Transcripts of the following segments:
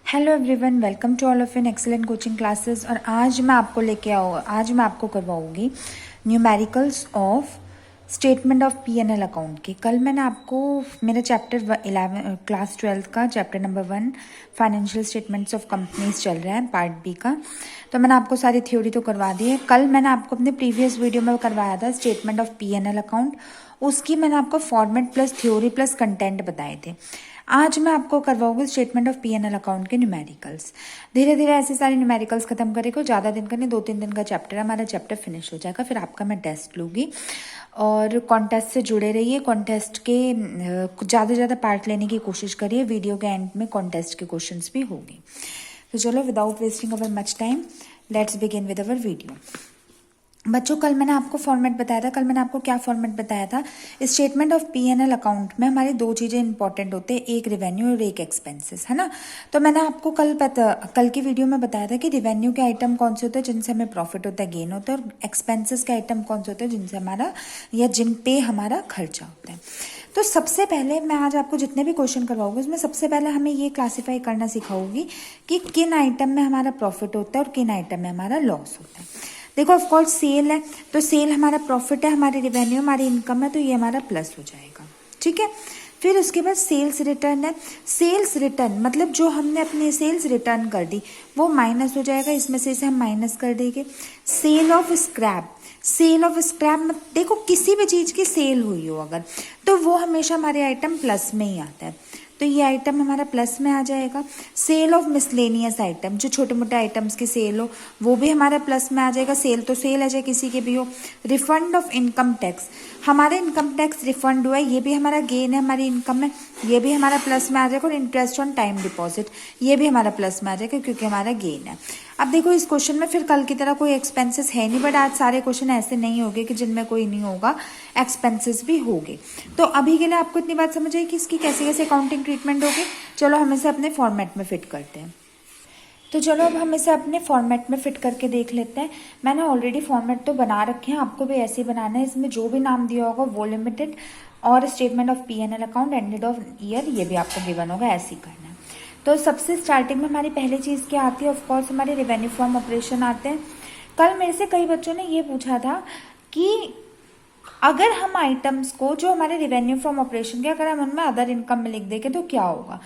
Hello everyone, welcome to all of in excellent coaching classes. और आज मैं आपको करवाऊंगी numericals of statement of P and L account की। कल मैंने आपको मेरा चैप्टर 11 क्लास 12 का chapter number 1 financial statements of companies चल रहा है, पार्ट बी का। तो मैंने आपको सारी थ्योरी तो करवा दी है। कल मैंने आपको अपने प्रीवियस वीडियो में करवाया था स्टेटमेंट ऑफ पी&एल अकाउंट, उसकी मैंने आपको format plus theory plus content बताए थे। आज मैं आपको करवाऊंगी स्टेटमेंट ऑफ पी&एल अकाउंट के न्यूमेरिकल्स। धीरे धीरे ऐसे सारे न्यूमेरिकल्स खत्म करेगा, ज़्यादा दिन का नहीं, 2-3 दिन का चैप्टर है, हमारा चैप्टर फिनिश हो जाएगा। फिर आपका मैं टेस्ट लूँगी और कॉन्टेस्ट से जुड़े रहिए। कॉन्टेस्ट के ज़्यादा से ज़्यादा पार्ट लेने की कोशिश करिए। वीडियो के एंड में कॉन्टेस्ट के क्वेश्चंस भी होंगे। तो चलो, without wasting our much time, let's begin with our video. बच्चों, कल मैंने आपको फॉर्मेट बताया था। कल मैंने आपको क्या फॉर्मेट बताया था? स्टेटमेंट ऑफ पी&एल अकाउंट में हमारी दो चीज़ें इंपॉर्टेंट होते हैं, एक रेवेन्यू और एक एक्सपेंसेस, है ना। तो मैंने आपको कल की वीडियो में बताया था कि रेवेन्यू के आइटम कौन से होते हैं जिनसे हमें प्रॉफिट होता है, गेन होता है, और एक्सपेंसेस के आइटम कौन से होते हैं जिनसे हमारा या जिन पे हमारा खर्चा होता है। तो सबसे पहले मैं आज आपको जितने भी क्वेश्चन करवाऊंगी उसमें सबसे पहले हमें ये क्लासीफाई करना सिखाऊंगी कि किन आइटम में हमारा प्रॉफिट होता है और किन आइटम में हमारा लॉस होता है। देखो, ऑफकोर्स सेल है, तो सेल हमारा प्रॉफिट है, हमारी रेवेन्यू हमारी इनकम है, तो ये हमारा प्लस हो जाएगा, ठीक है। फिर उसके बाद सेल्स रिटर्न है। सेल्स रिटर्न मतलब जो हमने अपनी सेल्स रिटर्न कर दी वो माइनस हो जाएगा, इसमें से इसे हम माइनस कर देंगे। Sale of scrap, sale of scrap देखो किसी भी चीज़ की सेल हुई हो अगर, तो वो हमेशा हमारे आइटम प्लस में ही आता है, तो ये आइटम हमारा प्लस में आ जाएगा। सेल ऑफ मिसलेनियस आइटम, जो छोटे मोटे आइटम्स की सेल हो वो भी हमारा प्लस में आ जाएगा। सेल तो सेल है, चाहे किसी के भी हो। रिफंड ऑफ इनकम टैक्स, हमारे इनकम टैक्स रिफंड हुआ है, ये भी हमारा गेन है, हमारी इनकम में, ये भी हमारा प्लस में आ जाएगा। और इंटरेस्ट ऑन टाइम डिपॉजिट, ये भी हमारा प्लस में आ जाएगा क्योंकि हमारा गेन है। अब देखो, इस क्वेश्चन में फिर कल की तरह कोई एक्सपेंसेस है नहीं, बट आज सारे क्वेश्चन ऐसे नहीं होंगे कि जिनमें कोई नहीं होगा, एक्सपेंसेस भी होंगे। तो अभी के लिए आपको इतनी बात समझ आई कि इसकी कैसे कैसे अकाउंटिंग ट्रीटमेंट होगी। चलो हम इसे अपने फॉर्मेट में फिट करते हैं। तो चलो अब हम इसे अपने फॉर्मेट में फिट करके देख लेते हैं। मैंने ऑलरेडी फॉर्मेट तो बना रखे हैं, आपको भी ऐसे ही बनाना है। इसमें जो भी नाम दिया होगा वो लिमिटेड और statement of P and L account ended of year, ये भी आपको गिवन होगा, ऐसे ही करना है। तो सबसे स्टार्टिंग में हमारी पहली चीज़ क्या आती है? ऑफकोर्स हमारे रेवेन्यू फ्रॉम ऑपरेशन आते हैं। कल मेरे से कई बच्चों ने ये पूछा था कि अगर हम आइटम्स को जो हमारे रेवेन्यू फ्रॉम ऑपरेशन के, अगर हम उनमें अदर इनकम में लिख देंगे तो क्या होगा।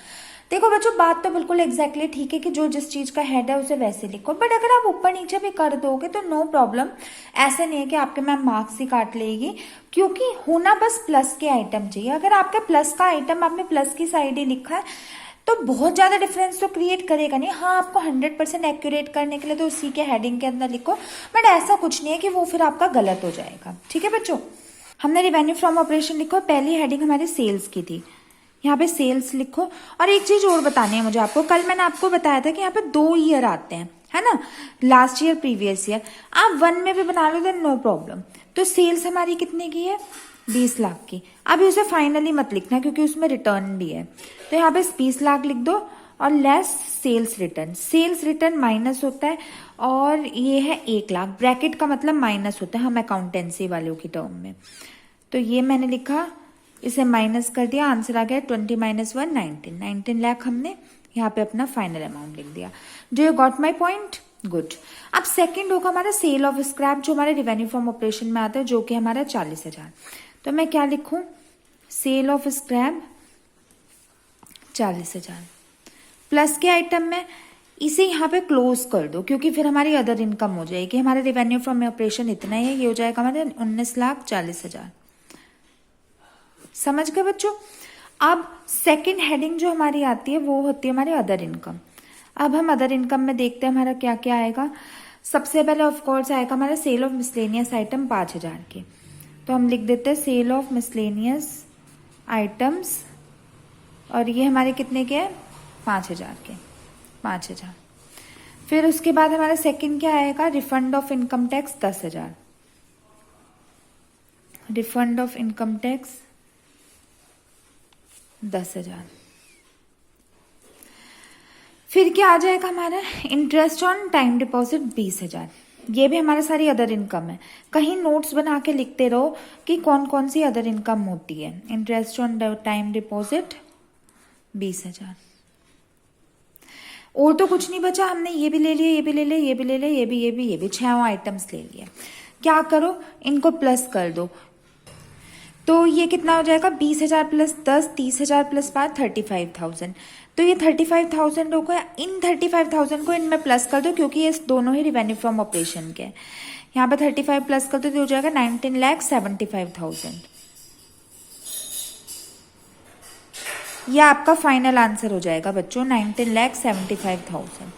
देखो बच्चों, बात तो बिल्कुल एग्जैक्टली ठीक है कि जो जिस चीज का हेड है उसे वैसे लिखो, बट अगर आप ऊपर नीचे भी कर दोगे तो नो प्रॉब्लम। ऐसे नहीं है कि आपके मैम मार्क्स ही काट लेगी, क्योंकि होना बस प्लस के आइटम चाहिए। अगर आपके प्लस का आइटम आपने प्लस की साइड ही लिखा है तो बहुत ज्यादा डिफरेंस तो क्रिएट करेगा नहीं। हाँ, आपको 100% एक्यूरेट करने के लिए तो उसी के हेडिंग के अंदर लिखो, बट ऐसा कुछ नहीं है कि वो फिर आपका गलत हो जाएगा, ठीक है बच्चों। हमने रेवेन्यू फ्रॉम ऑपरेशन लिखो, पहली हेडिंग हमारी सेल्स की थी, यहाँ पे सेल्स लिखो। और एक चीज और बतानी है मुझे आपको, कल मैंने आपको बताया था कि यहाँ पे 2 ईयर आते हैं, है ना, लास्ट ईयर प्रीवियस ईयर। आप 1 में भी बना लो देन नो प्रॉब्लम। तो सेल्स हमारी कितने की है? 20 लाख की। अब उसे फाइनली मत लिखना क्योंकि उसमें रिटर्न भी है, तो यहाँ पे 20 लाख लिख दो और less sales return. Sales return minus होता है और ये है 1 लाख, ब्रैकेट का मतलब माइनस होता है हम अकाउंटेंसी वालों की टर्म में। तो ये मैंने लिखा, इसे माइनस कर दिया, आंसर आ गया 20 - 1 19 लाख। हमने यहाँ पे अपना फाइनल अमाउंट लिख दिया। Do you got my point? Good. अब सेकंड होगा हमारा सेल ऑफ स्क्रैप, जो हमारे रेवेन्यू फ्रॉम ऑपरेशन में आता है, जो कि हमारा 40,000। तो मैं क्या लिखूं? सेल ऑफ स्क्रैप 40,000 प्लस के आइटम में, इसे यहाँ पे क्लोज कर दो क्योंकि फिर हमारी अदर इनकम हो जाएगी। हमारे रेवेन्यू फ्रॉम ऑपरेशन इतना ही है, ये हो जाएगा हमारे 19,40,000। समझ गए बच्चों? अब सेकंड हेडिंग जो हमारी आती है वो होती है हमारी अदर इनकम। अब हम अदर इनकम में देखते हैं हमारा क्या क्या आएगा। सबसे पहले ऑफ कोर्स आएगा हमारा सेल ऑफ मिसलेनियस आइटम 5,000 के, तो हम लिख देते हैं सेल ऑफ मिसलेनियस आइटम्स, और ये हमारे कितने के हैं? 5,000 के, 5,000। फिर उसके बाद हमारा सेकंड क्या आएगा? Refund of income tax 10,000, refund of income tax 10,000। फिर क्या आ जाएगा हमारा? इंटरेस्ट ऑन टाइम डिपॉजिट 20,000, ये भी हमारा सारी अदर इनकम है। कहीं नोट्स बना के लिखते रहो कि कौन कौन सी अदर इनकम होती है। Interest on time deposit 20,000। और तो कुछ नहीं बचा, हमने ये भी ले लिया, ये भी ले लिया, ये भी ले लिया, ये भी 6 आइटम्स ले लिए। क्या करो, इनको प्लस कर दो। तो ये कितना हो जाएगा, 20,000 प्लस 10, 30,000 प्लस 5, 35,000। तो ये 35,000 होगा। इन 35,000 को इनमें प्लस कर दो, क्योंकि ये दोनों ही रिवेन्यू फ्रॉम ऑपरेशन के। यहाँ पे 35 प्लस कर दो तो हो जाएगा 19,75,000। यह आपका फाइनल आंसर हो जाएगा बच्चों, 19,75,000।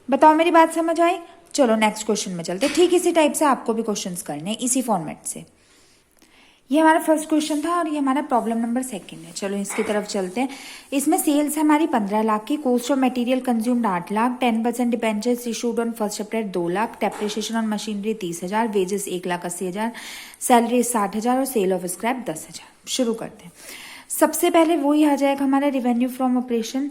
बताओ मेरी बात समझ आई? चलो नेक्स्ट क्वेश्चन में चलते। ठीक इसी टाइप से आपको भी क्वेश्चंस करने हैं, इसी फॉर्मेट से। ये हमारा फर्स्ट क्वेश्चन था और ये हमारा प्रॉब्लम नंबर 2 है। चलो इसकी तरफ चलते हैं। इसमें सेल्स है हमारी 15 लाख की, cost of material consumed 8 lakh, 10% debentures issued on 1 April 2 lakh, depreciation on machinery 30,000, wages 1,80,000, salary 60,000 और सेल ऑफ स्क्रैप 10,000। शुरू करते हैं। सबसे पहले वही आ जाएगा हमारा रिवेन्यू फ्रॉम ऑपरेशन।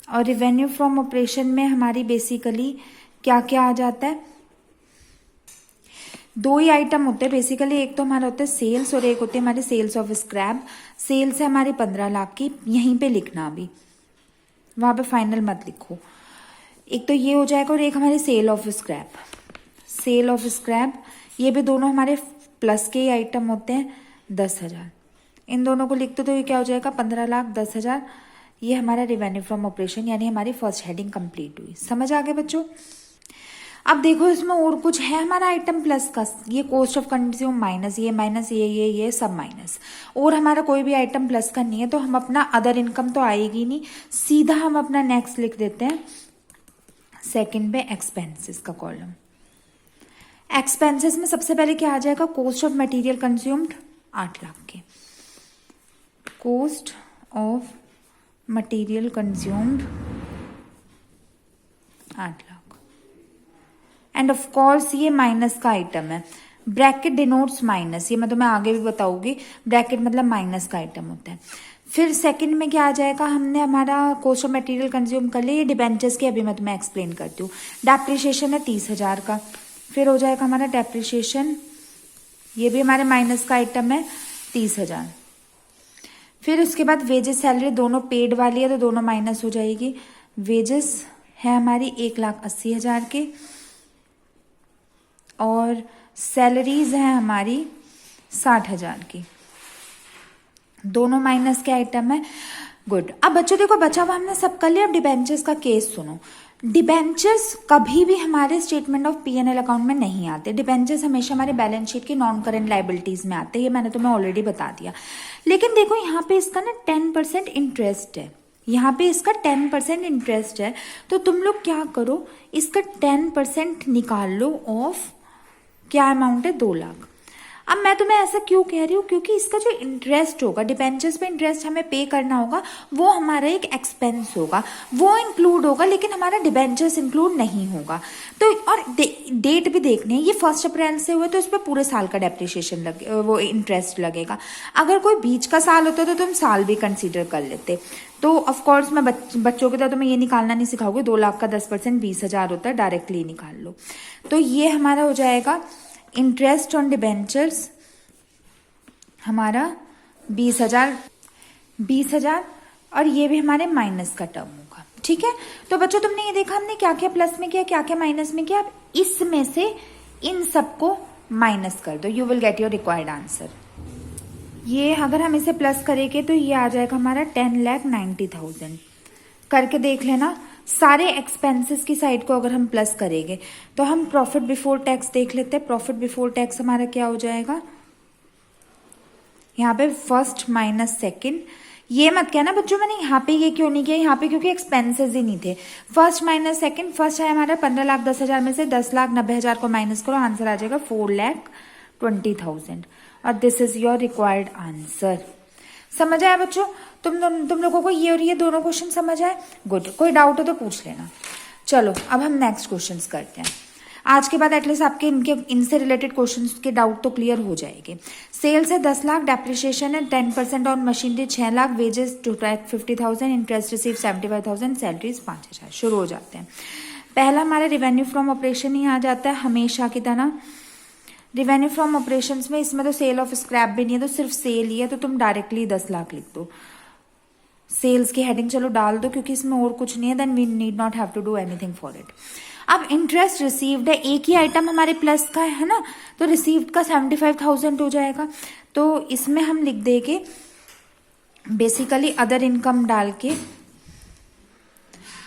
और रिवेन्यू फ्रॉम ऑपरेशन में हमारी बेसिकली क्या क्या आ जाता है, 2 ही आइटम होते हैं बेसिकली। एक तो हमारा होता है सेल्स और एक होते हैं हमारे सेल्स ऑफ स्क्रैप। सेल्स है हमारी 15 लाख की, यहीं पे लिखना, अभी वहां पे फाइनल मत लिखो। एक तो ये हो जाएगा और एक हमारी sale of scrap. Sale of scrap ये भी दोनों हमारे प्लस के ही आइटम होते हैं, 10,000। इन दोनों को लिख दो तो ये क्या हो जाएगा, 15 लाख 10,000। ये हमारा रिवेन्यू फ्रॉम ऑपरेशन यानी हमारी फर्स्ट हेडिंग कंप्लीट हुई। समझ आ गए बच्चों? अब देखो इसमें और कुछ है हमारा आइटम प्लस का, ये कॉस्ट ऑफ कंज्यूम माइनस, ये माइनस, ये सब माइनस, और हमारा कोई भी आइटम प्लस का नहीं है। तो हम अपना अदर इनकम तो आएगी नहीं, सीधा हम अपना नेक्स्ट लिख देते हैं सेकंड पे एक्सपेंसेस का कॉलम। एक्सपेंसेस में सबसे पहले क्या आ जाएगा, cost of material consumed 8 lakh के, cost of material consumed 8 lakh. And of course ये माइनस का आइटम है, ब्रैकेट डिनोट्स माइनस, ये मैं तुम्हें आगे भी बताऊंगी, ब्रैकेट मतलब माइनस का आइटम होता है। फिर सेकंड में क्या आ जाएगा, हमने हमारा कॉस्ट ऑफ मटेरियल कंज्यूम कर लिया, ये डिबेंचर्स की अभी मैं तुम्हें एक्सप्लेन करती हूँ। डेप्रिसिएशन है 30,000 का, फिर हो जाएगा हमारा डेप्रिसिएशन, ये भी हमारे माइनस का आइटम है 30,000। फिर उसके बाद वेजेस सैलरी दोनों पेड वाली है तो दोनों माइनस हो जाएगी। वेजेस है हमारी 1,80,000 के और सैलरीज है हमारी 60,000 की, दोनों माइनस के आइटम है। गुड। अब बच्चों देखो बचा हुआ हमने सब कर लिया। अब डिबेंचर्स का केस सुनो। डिबेंचर्स कभी भी हमारे स्टेटमेंट ऑफ P&L अकाउंट में नहीं आते। डिबेंचर्स हमेशा हमारे बैलेंस शीट की नॉन करेंट लाइबिलिटीज में आते हैं, ये मैंने तुम्हें ऑलरेडी बता दिया। लेकिन देखो यहाँ पे इसका ना 10% इंटरेस्ट है, यहाँ पे इसका 10% इंटरेस्ट है। तो तुम लोग क्या करो, इसका 10% निकाल लो ऑफ क्या अमाउंट है, 2 लाख। अब मैं तुम्हें ऐसा क्यों कह रही हूँ, क्योंकि इसका जो इंटरेस्ट होगा, डिबेंचर्स पे इंटरेस्ट हमें पे करना होगा, वो हमारा एक एक्सपेंस होगा, वो इंक्लूड होगा, लेकिन हमारा डिबेंचर्स इंक्लूड नहीं होगा। तो और डेट भी देखनी है, ये 1 अप्रैल से हुए तो इस पर पूरे साल का डेप्रिसिएशन लगे, वो इंटरेस्ट लगेगा। अगर कोई बीच का साल होता तो तुम साल भी कंसिडर कर लेते। तो ऑफकोर्स मैं बच्चों की तरह तुम्हें ये निकालना नहीं सिखाऊंगी, 2 लाख का 10% 20,000 होता है, डायरेक्टली निकाल लो। तो ये हमारा हो जाएगा इंटरेस्ट ऑन डिबेंचर्स हमारा 20,000 और ये भी हमारे माइनस का टर्म होगा। ठीक है, तो बच्चों तुमने ये देखा हमने क्या क्या प्लस में किया, क्या क्या माइनस में किया। अब इसमें से इन सबको माइनस कर दो, you will get your required answer. ये अगर हम इसे प्लस करेंगे तो ये आ जाएगा हमारा 10,90,000। करके देख लेना। सारे एक्सपेंसेस की साइड को अगर हम प्लस करेंगे तो हम प्रॉफिट बिफोर टैक्स देख लेते हैं। प्रॉफिट बिफोर टैक्स हमारा क्या हो जाएगा, यहाँ पे फर्स्ट माइनस सेकंड। ये मत कहना बच्चों मैंने यहाँ पे ये क्यों नहीं किया, यहाँ पे क्योंकि एक्सपेंसेस ही नहीं थे। फर्स्ट माइनस सेकंड, फर्स्ट है हमारा 15,10,000 में से 10,90,000 को माइनस करो, आंसर आ जाएगा 4,20,000 और this is your required answer. समझ आया बच्चों? तुम लोगों को ये और ये दोनों क्वेश्चन समझ आए? गुड। कोई डाउट हो तो पूछ लेना। चलो अब हम नेक्स्ट क्वेश्चंस करते हैं। आज के बाद एटलीस्ट आपके इनसे रिलेटेड क्वेश्चंस के डाउट तो क्लियर हो जाएंगे। सेल्स है 10 लाख, डेप्रिसिएशन है 10% on machinery 6 lakh, wages 50,000, interest receive 75,000, salaries 5,000। शुरू हो जाते हैं। पहला हमारा रिवेन्यू फ्रॉम ऑपरेशन ही आ जाता है हमेशा की तरह। रिवेन्यू फ्रॉम ऑपरेशंस में इसमें तो सेल ऑफ स्क्रैप भी नहीं है, तो सिर्फ सेल ही है, तो तुम डायरेक्टली 10 लाख लिख दो। सेल्स की हेडिंग चलो डाल दो क्योंकि इसमें और कुछ नहीं है, then we need not have to do anything for it. अब इंटरेस्ट रिसीव्ड है, एक ही आइटम हमारे प्लस का है ना, तो रिसीव्ड का 75,000 हो जाएगा। तो इसमें हम लिख देंगे बेसिकली अदर इनकम डाल के,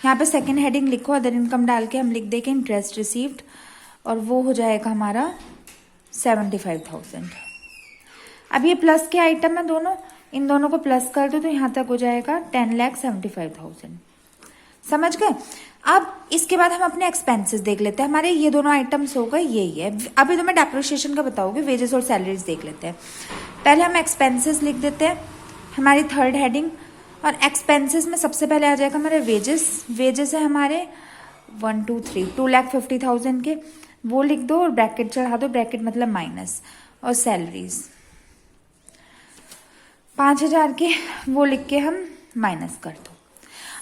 यहाँ पे सेकेंड हेडिंग लिखो, अदर इनकम डाल के हम लिख देंगे इंटरेस्ट रिसीव्ड, और वो हो जाएगा हमारा 75,000। अब ये प्लस के आइटम है दोनों, इन दोनों को प्लस कर दो तो यहाँ तक हो जाएगा 10,75,000। समझ गए। अब इसके बाद हम अपने एक्सपेंसेस देख लेते हैं। हमारे ये दोनों आइटम्स हो गए, यही है। अभी तो मैं डेप्रिसिएशन का बताऊंगी, वेजेस और सैलरीज देख लेते हैं। पहले हम एक्सपेंसेस लिख देते हैं, हमारी थर्ड हेडिंग, और एक्सपेंसेस में सबसे पहले आ जाएगा हमारे वेजेस। वेजेस है हमारे 1 2 3 2,50,000 के, वो लिख दो और ब्रैकेट चढ़ा दो, ब्रैकेट मतलब माइनस, और सैलरीज 5,000 के, वो लिख के हम माइनस कर दो।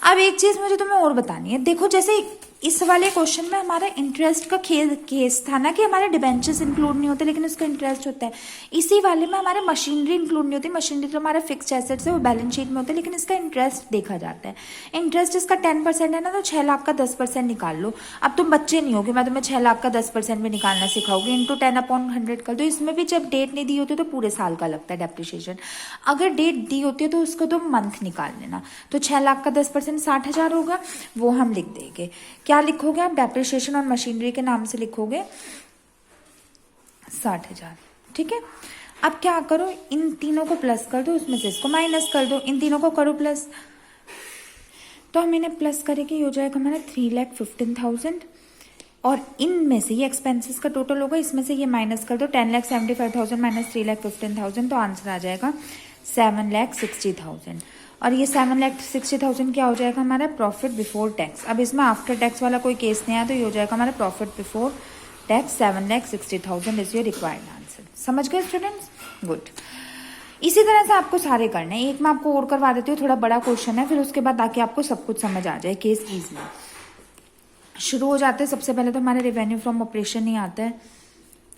अब एक चीज मुझे तुम्हें और बतानी है, देखो जैसे इस वाले क्वेश्चन में हमारा इंटरेस्ट का केस था ना कि हमारे डिबेंचर्स इंक्लूड नहीं होते लेकिन उसका इंटरेस्ट होता है। इसी वाले में हमारे मशीनरी इंक्लूड नहीं होती, मशीनरी तो हमारा फिक्स्ड एसेट्स है, वो बैलेंस शीट में होते हैं, लेकिन इसका इंटरेस्ट देखा जाता है। इंटरेस्ट इसका 10% है ना, तो 6 लाख का 10% निकाल लो। अब तुम बच्चे नहीं होगे, मैं तुम्हें 6 लाख का 10% भी निकालना सिखाऊंगी, इंटू 10/100 कर दो। इसमें भी जब डेट नहीं दी होती तो पूरे साल का लगता है डेप्रिसिएशन, अगर डेट दी होती है तो उसको तुम मंथ निकाल लेना। तो 6 लाख का 10% 60,000 होगा, वो हम लिख देंगे। क्या लिखोगे आप, डेप्रिसिएशन और मशीनरी के नाम से लिखोगे 60,000। ठीक है। अब क्या करो, इन तीनों को प्लस कर दो, उसमें से इसको माइनस कर दो, इन तीनों को करो प्लस, तो हम इन्हें प्लस करेंगे, हो जाएगा हमारा 3,15,000, और इनमें से ये एक्सपेंसेस का टोटल होगा, इसमें से ये माइनस कर दो, 10,75,000 माइनस 3,15,000, तो आंसर आ जाएगा 7,60,000। और ये 7,60,000 क्या हो जाएगा हमारा, प्रॉफिट बिफोर टैक्स। अब इसमें आफ्टर टैक्स वाला कोई केस नहीं आया, तो ये हो जाएगा हमारा profit before tax 7,60,000 is your required answer. समझ गए स्टूडेंट्स, गुड। इसी तरह से आपको सारे करने हैं। एक मैं आपको और करवा देती हूँ, थोड़ा बड़ा क्वेश्चन है, फिर उसके बाद आके आपको सब कुछ समझ आ जाए केस ईजिली। शुरू हो जाते हैं। सबसे पहले तो हमारे रेवेन्यू फ्रॉम ऑपरेशन ही आता है,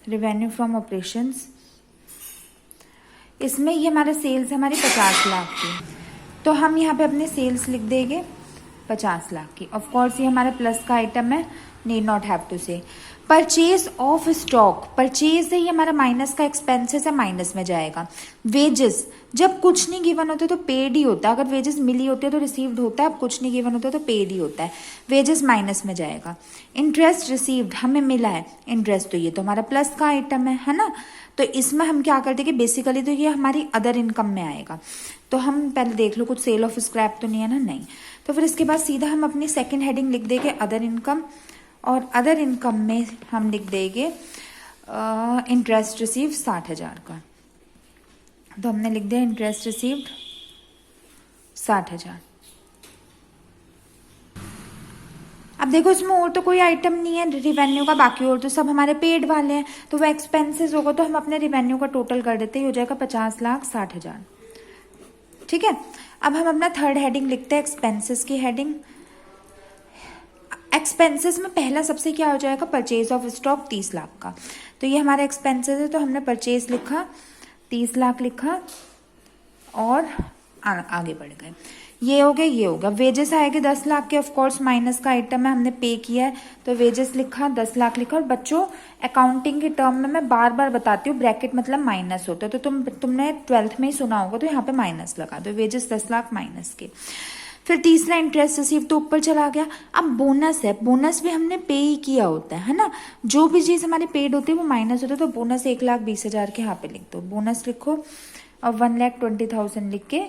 रेवेन्यू फ्रॉम ऑपरेशंस। इसमें ये हमारे सेल्स है हमारी 50 लाख की, तो हम यहाँ पे अपने सेल्स लिख देंगे 50 लाख की। ऑफ कोर्स ये हमारा प्लस का आइटम है, नीड नॉट हैव टू से। परचेज ऑफ स्टॉक, परचेज है ये हमारा माइनस का एक्सपेंसेस है, माइनस में जाएगा। वेजेस, जब कुछ नहीं गिवन होता तो पेड ही होता है, अगर वेजेस मिली होती है तो रिसीव्ड होता है, अब कुछ नहीं गिवन होता तो पेड ही होता है, वेजेस माइनस में जाएगा। इंटरेस्ट रिसीव्ड, हमें मिला है इंटरेस्ट, तो ये तो हमारा प्लस का आइटम है ना, तो इसमें हम क्या कर देंगे, बेसिकली तो ये हमारी अदर इनकम में आएगा। तो हम पहले देख लो कुछ सेल ऑफ स्क्रैप तो नहीं है ना, नहीं, तो फिर इसके बाद सीधा हम अपनी सेकंड हेडिंग लिख देंगे अदर इनकम, और अदर इनकम में हम लिख देंगे इंटरेस्ट रिसीव 60,000 का। तो हमने लिख दिया इंटरेस्ट रिसीव्ड 60,000। अब देखो इसमें और तो कोई आइटम नहीं है रिवेन्यू का, बाकी और तो सब हमारे पेड वाले हैं, तो वो एक्सपेंसेस होगा, तो हम अपने रिवेन्यू का टोटल कर देते हैं, हो जाएगा 50,60,000। ठीक है। अब हम अपना थर्ड हेडिंग लिखते हैं, एक्सपेंसेस की हेडिंग। एक्सपेंसेस में पहला सबसे क्या हो जाएगा, परचेज ऑफ स्टॉक 30 लाख का, तो ये हमारा एक्सपेंसेस है, तो हमने परचेज लिखा 30 लाख लिखा और आगे बढ़ गए। ये हो गया, ये होगा। वेजेस आएंगे 10 लाख के, ऑफकोर्स माइनस का आइटम है, हमने पे किया है, तो वेजेस लिखा 10 लाख लिखा। और बच्चों अकाउंटिंग के टर्म में मैं बार बार बताती हूँ, ब्रैकेट मतलब माइनस होता है, तो तुमने 12th में ही सुना होगा, तो यहाँ पे माइनस लगा दो, वेजेस 10 लाख माइनस के। फिर तीसरा इंटरेस्ट रिसीव, तो ऊपर चला गया। अब बोनस है, बोनस भी हमने पे ही किया होता है ना, जो भी चीज हमारी पेड होती है वो माइनस होता है, तो बोनस 1,20,000 के यहाँ पे लिख दो, बोनस लिखो और 1,20,000 लिख के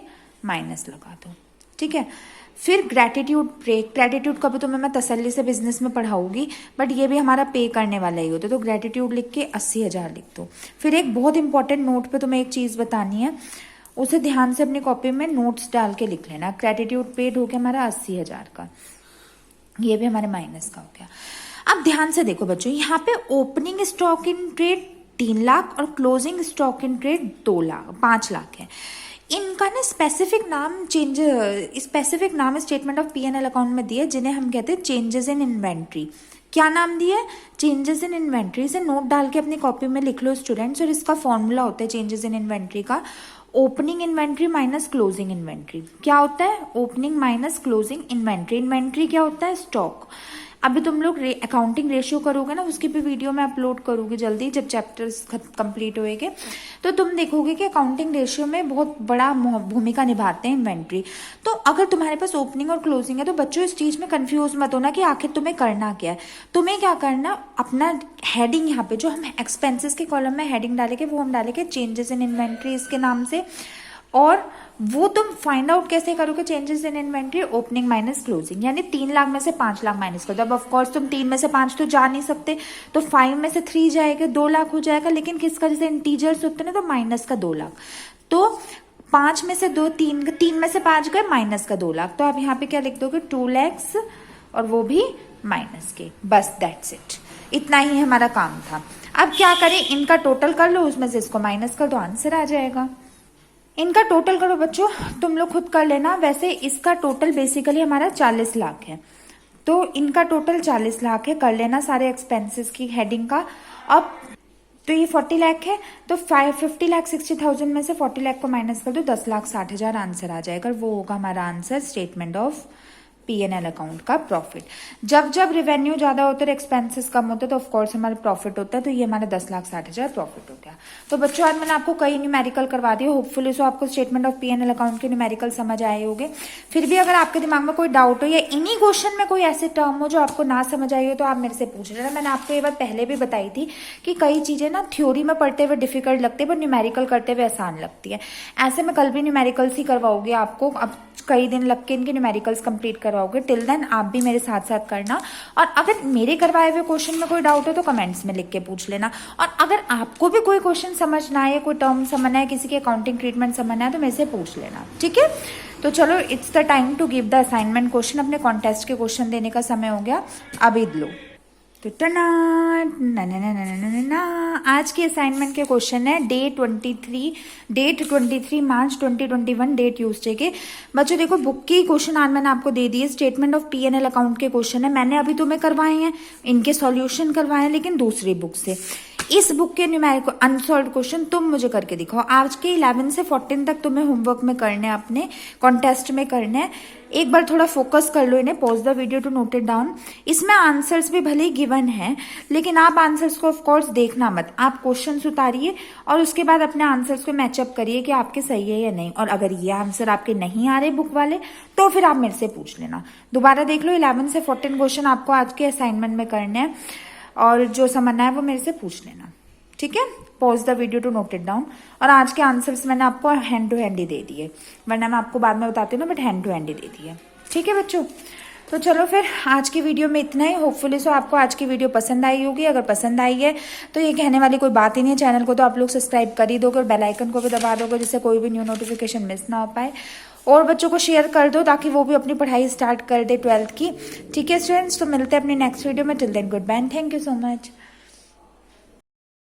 माइनस लगा दो। ठीक है। फिर ग्रेटिट्यूड ब्रेक, ग्रेटिट्यूड कभी तुम्हें मैं तसल्ली से बिजनेस में पढ़ाऊंगी, बट ये भी हमारा पे करने वाला ही होता है, तो ग्रेटिट्यूड लिख के 80,000 लिख दो। फिर एक बहुत इंपॉर्टेंट नोट पे तुम्हें एक चीज बतानी है, उसे ध्यान से अपनी कॉपी में नोट्स डाल के लिख लेना। ग्रेटिट्यूड पेड हो गया हमारा 80,000 का, ये भी हमारे माइनस का हो गया। अब ध्यान से देखो बच्चों, यहाँ पे opening stock in trade 3 lakh और closing stock in trade 5 lakh है। इनका ना स्पेसिफिक नाम स्टेटमेंट ऑफ P&L अकाउंट में दिए, जिन्हें हम कहते हैं चेंजेस इन इन्वेंट्री। क्या नाम दिया है, चेंजेस इन इन्वेंट्री। से नोट डाल के अपनी कॉपी में लिख लो स्टूडेंट्स, और इसका फॉर्मूला होता है चेंजेस इन इन्वेंट्री का opening inventory minus closing inventory. क्या होता है? Opening minus closing inventory. Inventory क्या होता है? स्टॉक। अभी तुम लोग अकाउंटिंग रेशियो करोगे ना, उसकी भी वीडियो मैं अपलोड करूंगी जल्दी जब चैप्टर्स कंप्लीट होएंगे, तो तुम देखोगे कि अकाउंटिंग रेशियो में बहुत बड़ा भूमिका निभाते हैं इन्वेंट्री। तो अगर तुम्हारे पास ओपनिंग और क्लोजिंग है तो बच्चों इस चीज में कंफ्यूज मत होना कि आखिर तुम्हें करना क्या है। तुम्हें क्या करना, अपना हेडिंग यहाँ पे जो हम एक्सपेंसेस के कॉलम में हेडिंग डालेंगे वो हम डालेंगे चेंजेस इन इन्वेंट्री इसके नाम से। और वो तुम फाइंड आउट कैसे करोगे? Changes in inventory opening minus closing, यानी 3 लाख में से 5 लाख माइनस कर दो। अब ऑफकोर्स तुम 3 में से 5 तो जा नहीं सकते, तो 5 में से 3 जाएगा, 2 लाख हो जाएगा। लेकिन किसका, जैसे इंटीजर्स होते हैं ना, तो माइनस का 2 लाख। तो 5 में से 2, 3 में से 5 गए, माइनस का 2 लाख। तो आप यहाँ पे क्या लिख दोगे? 2 लैक्स, और वो भी माइनस के। बस दैट्स इट, इतना ही हमारा काम था। अब क्या करें? इनका टोटल कर लो, उसमें से इसको माइनस कर दो, आंसर आ जाएगा। इनका टोटल करो बच्चों, तुम लोग खुद कर लेना। वैसे इसका टोटल बेसिकली हमारा 40 लाख है, तो इनका टोटल 40 लाख है। कर लेना सारे एक्सपेंसेस की हेडिंग का। अब तो ये 40 लाख है, तो 50,60,000 में से 40 लाख को माइनस कर दो, 10,60,000 आंसर आ जाएगा। वो होगा हमारा answer statement of P&L account का प्रॉफिट। जब जब रेवेन्यू ज्यादा होता है, एक्सपेंसेस कम होते हैं, तो ऑफकोर्स हमारा प्रॉफिट होता है। तो ये हमारा 10,60,000 प्रॉफिट हो गया। तो बच्चों आज मैंने आपको कई न्यूमेरिकल करवा दिए, होपफुली सो आपको स्टेटमेंट ऑफ P&L अकाउंट के न्यूमेरिकल समझ आए होंगे। फिर भी अगर आपके दिमाग में कोई डाउट हो या इन्हीं क्वेश्चन में कोई ऐसे टर्म हो जो आपको ना समझ आई हो, तो आप मेरे से पूछ लेना। मैंने आपको ये बात पहले भी बताई थी कि कई चीजें ना थ्योरी में पढ़ते हुए डिफिकल्ट लगती है, पर न्यूमेरिकल करते हुए आसान लगती है। ऐसे में कल भी न्यूमेरिकल्स ही करवाओगे आपको। अब कई दिन लग के इनके न्यूमेरिकल्स कंप्लीट करवाओगे। टिल देन आप भी मेरे साथ साथ करना। और अगर मेरे करवाए हुए क्वेश्चन में कोई डाउट हो तो कमेंट्स में लिख के पूछ लेना। और अगर आपको भी कोई क्वेश्चन समझना है, कोई टर्म समझना है, किसी की अकाउंटिंग ट्रीटमेंट समझना है, तो मेरे से पूछ लेना, ठीक है? तो चलो, it's the time to give the assignment question. अपने कॉन्टेस्ट के क्वेश्चन देने का समय हो गया, अभी लो। तो आज के असाइनमेंट के क्वेश्चन है डेट 23 मार्च 2021, डेट ट्यूसडे के। बच्चों देखो, बुक के क्वेश्चन आज मैंने आपको दे दिए। स्टेटमेंट ऑफ P&L अकाउंट के क्वेश्चन है, मैंने अभी तुम्हें करवाए हैं, इनके सॉल्यूशन करवाए हैं, लेकिन दूसरी बुक से। इस बुक के न्यूमेरिकल अनसॉल्व्ड क्वेश्चन तुम मुझे करके दिखाओ। आज के 11 से 14 तक तुम्हें होमवर्क में करने हैं, अपने कॉन्टेस्ट में करने हैं। एक बार थोड़ा फोकस कर लो इन्हें, pause the video to note it down. इसमें आंसर्स भी भले ही गिवन है, लेकिन आप आंसर्स को ऑफ कोर्स देखना मत, आप क्वेश्चंस उतारिए और उसके बाद अपने आंसर्स को मैचअप करिए कि आपके सही है या नहीं। और अगर ये आंसर आपके नहीं आ रहे बुक वाले, तो फिर आप मेरे से पूछ लेना। दोबारा देख लो, 11 से 14 क्वेश्चन आपको आज के असाइनमेंट में करने हैं, और जो समझना है वो मेरे से पूछ लेना, ठीक है? Pause the video to note it down. और आज के आंसर्स मैंने आपको हैंड टू हैंड ही दे दिए, वरना मैं आपको बाद में बताती हूँ ना, बट हैंड टू हैंड ही दे दिए, ठीक है बच्चों? तो चलो फिर आज की वीडियो में इतना ही। होपफुली सो आपको आज की वीडियो पसंद आई होगी। अगर पसंद आई है तो ये कहने वाली कोई बात ही नहीं है, चैनल को तो आप लोग सब्सक्राइब कर ही दोगे और बेल आइकन को भी दबा दोगे, जिससे कोई भी न्यू नोटिफिकेशन मिस ना हो पाए। और बच्चों को शेयर कर दो ताकि वो भी अपनी पढ़ाई स्टार्ट कर दे 12th की, ठीक है स्टूडेंट्स? तो मिलते हैं अपनी नेक्स्ट वीडियो में। Till then good bye, thank you so much.